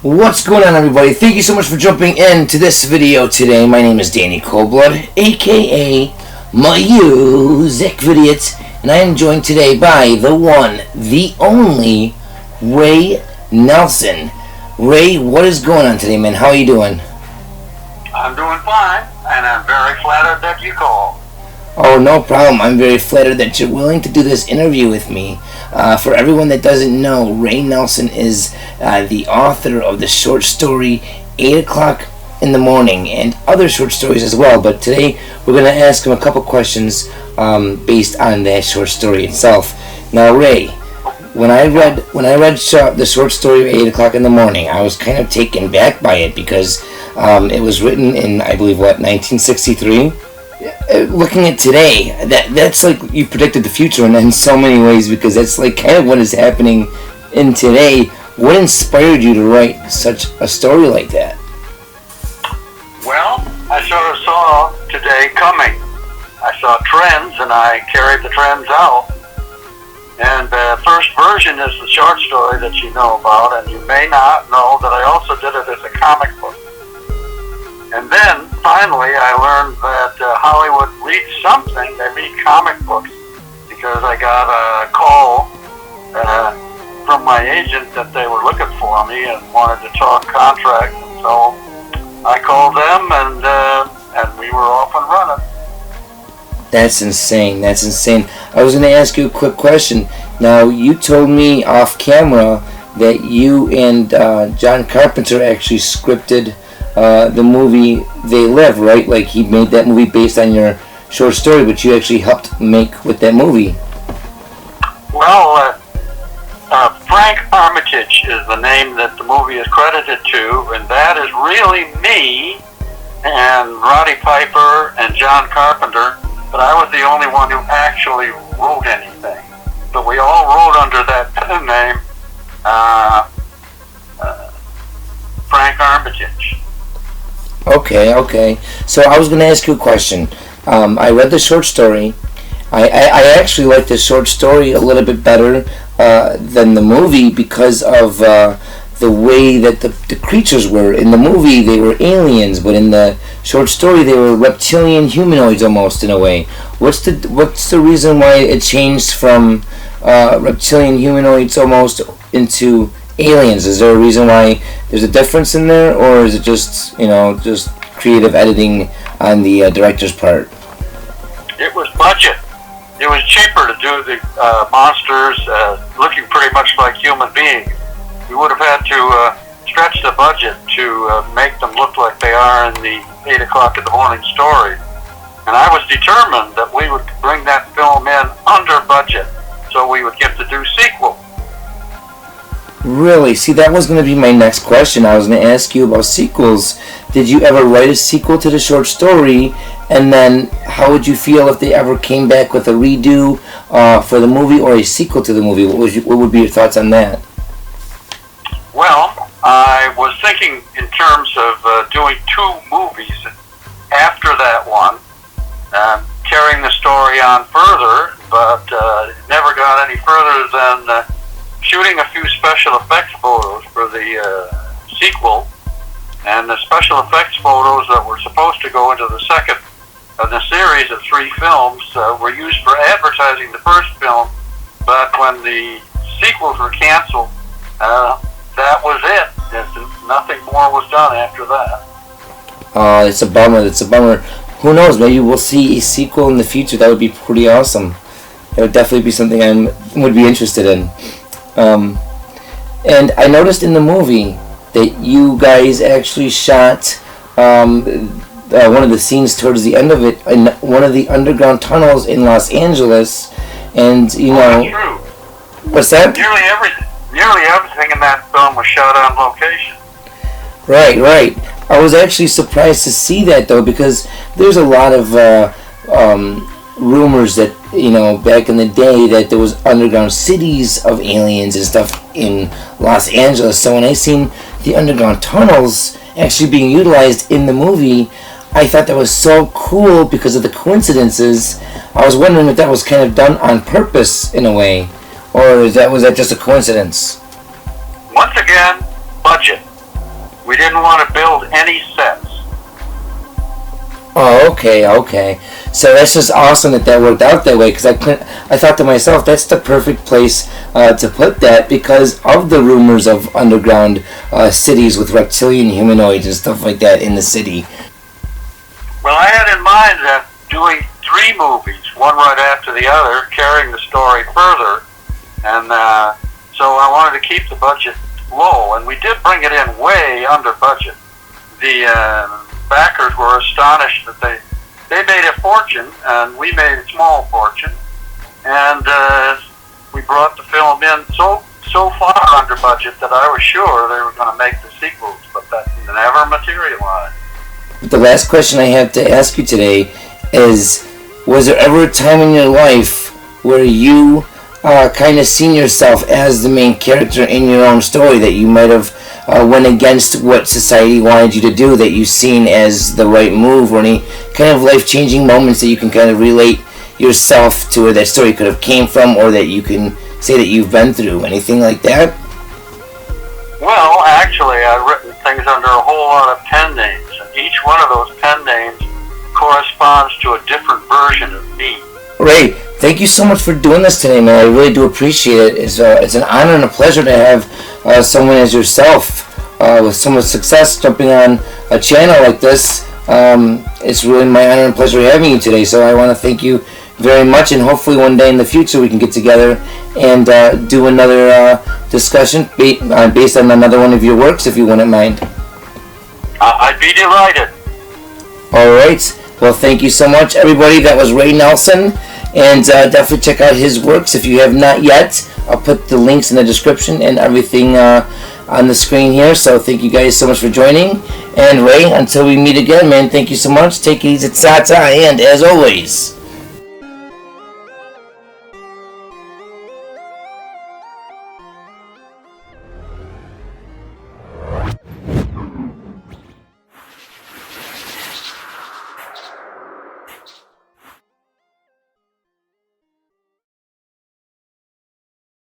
What's going on, everybody? Thank you so much for jumping into this video today. My name is Danny ColdBlood, aka MusicVidiot, and I am joined today by the one, the only, Ray Nelson. Ray, what is going on today, man? How are you doing? I'm doing fine, and I'm very flattered that you called. Oh, no problem. I'm very flattered that you're willing to do this interview with me. For everyone that doesn't know, Ray Nelson is the author of the short story 8 o'clock in the morning and other short stories as well. But today we're going to ask him a couple questions based on that short story itself. Now, Ray, when I read the short story 8 o'clock in the morning, I was kind of taken back by it because it was written in, I believe, 1963? Looking at today, that's like you predicted the future in so many ways, because that's like kind of what is happening in today. What inspired you to write such a story like that? Well, I sort of saw today coming. I saw trends and I carried the trends out. And the first version is the short story that you know about, and you may not know that I also did it as a comic book. And then, finally, I learned that Hollywood reads something. They read comic books, because I got a call from my agent that they were looking for me and wanted to talk contract. And so I called them, and we were off and running. That's insane. That's insane. I was going to ask you a quick question. Now, you told me off camera that you and John Carpenter actually scripted the movie They Live, right? Like, he made that movie based on your short story, but you actually helped make with that movie. Well, Frank Armitage is the name that the movie is credited to, and that is really me and Roddy Piper and John Carpenter, but I was the only one who actually wrote anything. But we all wrote under that pen name, Frank Armitage. Okay. So I was going to ask you a question. I read the short story. I actually liked the short story a little bit better than the movie because of the way that the creatures were. In the movie, they were aliens, but in the short story, they were reptilian humanoids almost, in a way. What's the reason why it changed from reptilian humanoids almost into aliens? Is there a reason why there's a difference in there, or is it just creative editing on the director's part? It was budget. It was cheaper to do the monsters looking pretty much like human beings. We would have had to stretch the budget to make them look like they are in the 8 o'clock in the morning story. And I was determined that we would bring that film in under budget so we would get to do sequel. Really? See, that was going to be my next question. I was going to ask you about sequels. Did you ever write a sequel to the short story? And then how would you feel if they ever came back with a redo for the movie or a sequel to the movie? What would be your thoughts on that? Well, I was thinking in terms of doing 2 movies after that one, carrying the story on further, but never got any further than shooting a few special effects photos for the sequel, and the special effects photos that were supposed to go into the second of the series of 3 films were used for advertising the first film, but when the sequels were canceled, that was it. Nothing more was done after that. It's a bummer. Who knows, maybe we'll see a sequel in the future. That would be pretty awesome. That would definitely be something I would be interested in. And I noticed in the movie that you guys actually shot one of the scenes towards the end of it in one of the underground tunnels in Los Angeles, and That's true. What's that? Nearly everything in that film was shot on location. Right. I was actually surprised to see that, though, because there's a lot of rumors that, back in the day that there was underground cities of aliens and stuff in Los Angeles. So when I seen the underground tunnels actually being utilized in the movie, I thought that was so cool because of the coincidences. I was wondering if that was kind of done on purpose in a way, or was that just a coincidence? Once again, budget. We didn't want to build any sets. Oh, okay. So that's just awesome that worked out that way, because I thought to myself, that's the perfect place to put that, because of the rumors of underground cities with reptilian humanoids and stuff like that in the city. Well, I had in mind that doing 3 movies, one right after the other, carrying the story further, and so I wanted to keep the budget low, and we did bring it in way under budget. The backers were astonished that they made a fortune, and we made a small fortune, and we brought the film in so far under budget that I was sure they were going to make the sequels, but that never materialized. The last question I have to ask you today is, was there ever a time in your life where you kind of seen yourself as the main character in your own story, that you might have went against what society wanted you to do, that you seen as the right move, or any kind of life-changing moments that you can kind of relate yourself to where that story could have came from, or that you can say that you've been through? Anything like that? Well, actually, I've written things under a whole lot of pen names, and each one of those pen names corresponds to a different version of me. Ray, thank you so much for doing this today, man. I really do appreciate it. It's an honor and a pleasure to have someone as yourself with so much success jumping on a channel like this. It's really my honor and pleasure having you today, so I want to thank you very much, and hopefully one day in the future we can get together and do another discussion based on another one of your works, if you wouldn't mind. I'd be delighted. Alright, well, thank you so much, everybody. That was Ray Nelson, and definitely check out his works if you have not yet. I'll put the links in the description and everything on the screen here, so thank you guys so much for joining. And Ray, until we meet again, man, thank you so much. Take it easy, Tata, and as always,